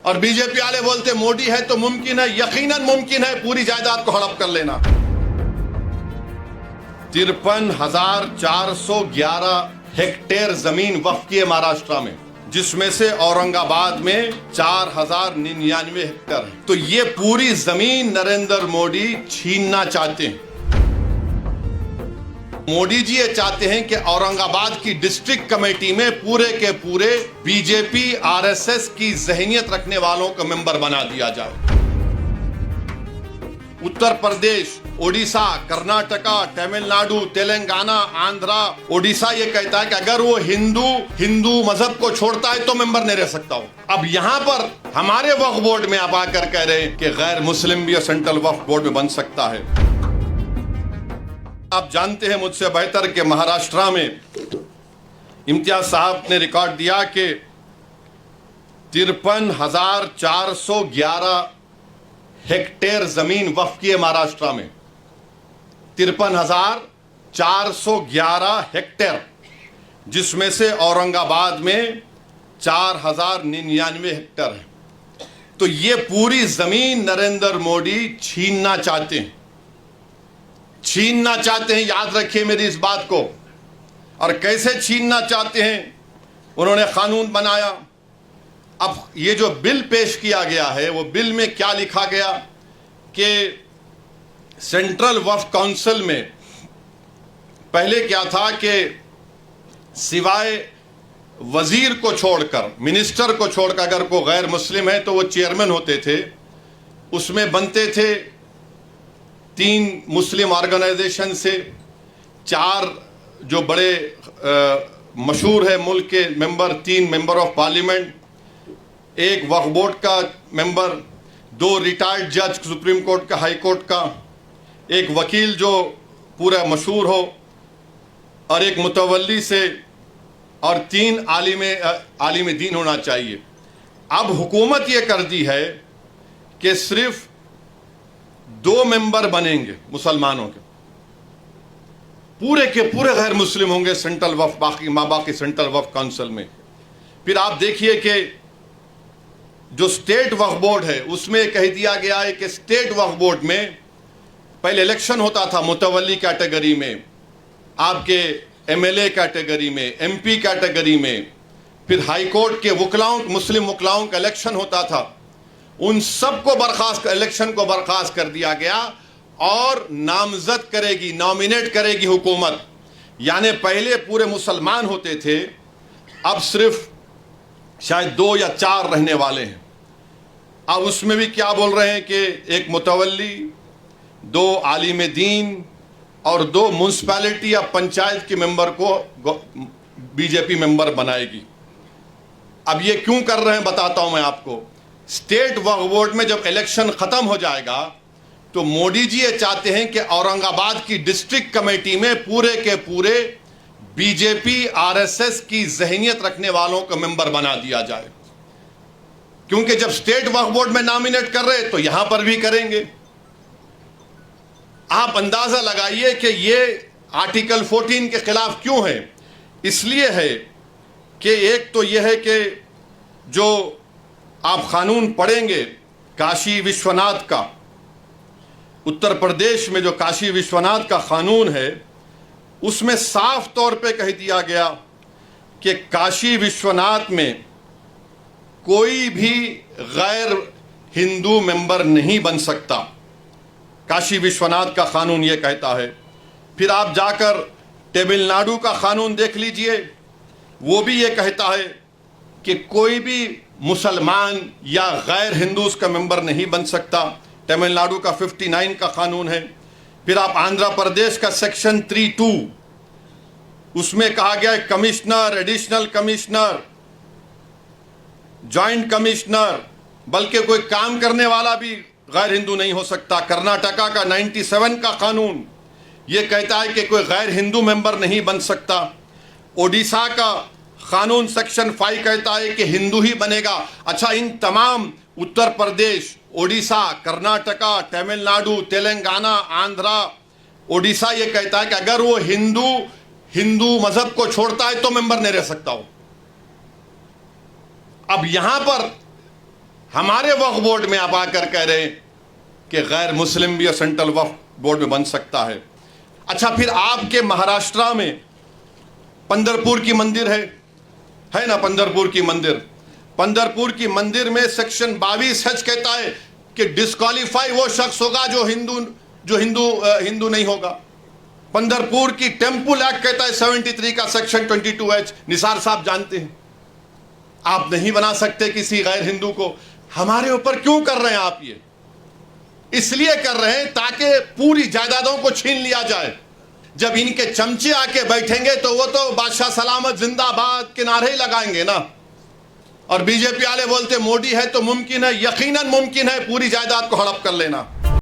और बीजेपी वाले बोलते मोदी है तो मुमकिन है, यकीनन मुमकिन है पूरी जायदाद को हड़प कर लेना। 53,411 हेक्टेयर जमीन वक्फ की है महाराष्ट्र में, जिसमें से औरंगाबाद में 4,099 हेक्टेयर है। तो ये पूरी जमीन नरेंद्र मोदी छीनना चाहते हैं। मोदी जी ये चाहते हैं कि औरंगाबाद की डिस्ट्रिक्ट कमेटी में पूरे के पूरे बीजेपी आरएसएस की जहनियत रखने वालों को मेंबर बना दिया जाए। उत्तर प्रदेश, ओडिशा, कर्नाटका, तमिलनाडु, तेलंगाना, आंध्रा, ओडिशा ये कहता है कि अगर वो हिंदू मजहब को छोड़ता है तो मेंबर नहीं रह सकता हो। अब यहां पर हमारे वक्फ बोर्ड में आप आकर कह रहे हैं कि गैर मुस्लिम भी सेंट्रल वक्फ बोर्ड में बन सकता है। आप जानते हैं मुझसे बेहतर कि महाराष्ट्र में इम्तियाज साहब ने रिकॉर्ड दिया कि 53,411 हेक्टेयर जमीन वक्फ की है महाराष्ट्र में। 53,411 हेक्टेयर, जिसमें से औरंगाबाद में 4,099 हेक्टेयर है। तो ये पूरी जमीन नरेंद्र मोदी छीनना चाहते हैं, याद रखिए मेरी इस बात को। और कैसे छीनना चाहते हैं, उन्होंने कानून बनाया। अब ये जो बिल पेश किया गया है, वो बिल में क्या लिखा गया कि सेंट्रल वक्फ काउंसिल में पहले क्या था कि सिवाय वजीर को छोड़कर, मिनिस्टर को छोड़कर अगर कोई गैर मुस्लिम है तो वो चेयरमैन होते थे। उसमें बनते थे 3 मुस्लिम ऑर्गेनाइजेशन से, 4 जो बड़े मशहूर है मुल्क के member, 3 member of parliament, 1 Waqf board का मेंबर, 2 रिटायर्ड जज सुप्रीम कोर्ट का, हाई कोर्ट का, 1 वकील जो पूरा मशहूर हो, और 1 मुतवल्ली से, और 3 आलिम दीन होना चाहिए। अब हुकूमत ये कर दी है कि सिर्फ 2 मेंबर बनेंगे मुसलमानों के, पूरे के पूरे गैर मुस्लिम होंगे सेंट्रल वक्फ, बाकी सेंट्रल वक्फ काउंसिल में। फिर आप देखिए कि जो स्टेट वक्फ बोर्ड है उसमें कह दिया गया है कि स्टेट वक्फ बोर्ड में पहले इलेक्शन होता था मुतवल्ली कैटेगरी में, आपके एमएलए कैटेगरी में, एमपी कैटेगरी में, फिर हाई कोर्ट के वकलाओं, मुस्लिम वकलाओं का इलेक्शन होता था। उन सबको इलेक्शन को बर्खास्त कर दिया गया और नामजद करेगी, नॉमिनेट करेगी हुकूमत। यानी पहले पूरे मुसलमान होते थे, अब सिर्फ शायद 2 या 4 रहने वाले हैं। अब उसमें भी क्या बोल रहे हैं कि 1 मुतवल्ली, 2 आलिम दीन और 2 म्यूनसिपैलिटी या पंचायत के मेंबर को बीजेपी मेंबर बनाएगी। अब ये क्यों कर रहे हैं बताता हूं मैं आपको। स्टेट वक्फ बोर्ड में जब इलेक्शन खत्म हो जाएगा तो मोदी जी ये चाहते हैं कि औरंगाबाद की डिस्ट्रिक्ट कमेटी में पूरे के पूरे बीजेपी आरएसएस की जहनियत रखने वालों को मेंबर बना दिया जाए। क्योंकि जब स्टेट वक्फ बोर्ड में नॉमिनेट कर रहे तो यहां पर भी करेंगे। आप अंदाजा लगाइए कि ये आर्टिकल 14 के खिलाफ क्यों है। इसलिए है कि एक तो यह है कि जो आप कानून पढ़ेंगे काशी विश्वनाथ का, उत्तर प्रदेश में जो काशी विश्वनाथ का कानून है, उसमें साफ तौर पे कह दिया गया कि काशी विश्वनाथ में कोई भी गैर हिंदू मेंबर नहीं बन सकता। काशी विश्वनाथ का कानून ये कहता है। फिर आप जाकर तमिलनाडु का कानून देख लीजिए, वो भी ये कहता है कि कोई भी मुसलमान या गैर हिंदू उसका मेंबर नहीं बन सकता। तमिलनाडु का 59 का कानून है। फिर आप आंध्र प्रदेश का सेक्शन 3(2), उसमें कहा गया है commissioner, additional commissioner, joint commissioner, बल्कि कोई काम करने वाला भी गैर हिंदू नहीं हो सकता। कर्नाटका का 97 का कानून ये कहता है कि कोई गैर हिंदू मेंबर नहीं बन सकता। ओडिशा का कानून सेक्शन 5 कहता है कि हिंदू ही बनेगा। अच्छा, इन तमाम उत्तर प्रदेश, ओडिशा, कर्नाटका, तमिलनाडु, तेलंगाना, आंध्रा, ओडिशा ये कहता है कि अगर वो हिंदू मजहब को छोड़ता है तो मेंबर नहीं रह सकता हो। अब यहां पर हमारे वक्फ बोर्ड में आप आकर कह रहे हैं कि गैर मुस्लिम भी सेंट्रल वक्फ बोर्ड में बन सकता है। अच्छा, फिर आपके महाराष्ट्र में पंढरपुर की मंदिर है ना, पंढरपुर की मंदिर, पंढरपुर की मंदिर में सेक्शन 22H कहता है कि डिस्क्वालीफाई वो शख्स होगा जो हिंदू नहीं होगा। पंढरपुर की टेम्पल एक्ट कहता है 73 का सेक्शन 22H, निसार साहब जानते हैं। आप नहीं बना सकते किसी गैर हिंदू को। हमारे ऊपर क्यों कर रहे हैं आप ये? इसलिए कर रहे हैं ताकि पूरी जायदादों को छीन लिया जाए। जब इनके चमचे आके बैठेंगे तो वो तो बादशाह सलामत जिंदाबाद के नारे ही लगाएंगे ना। और बीजेपी वाले बोलते मोदी है तो मुमकिन है, यकीनन मुमकिन है पूरी जायदाद को हड़प कर लेना।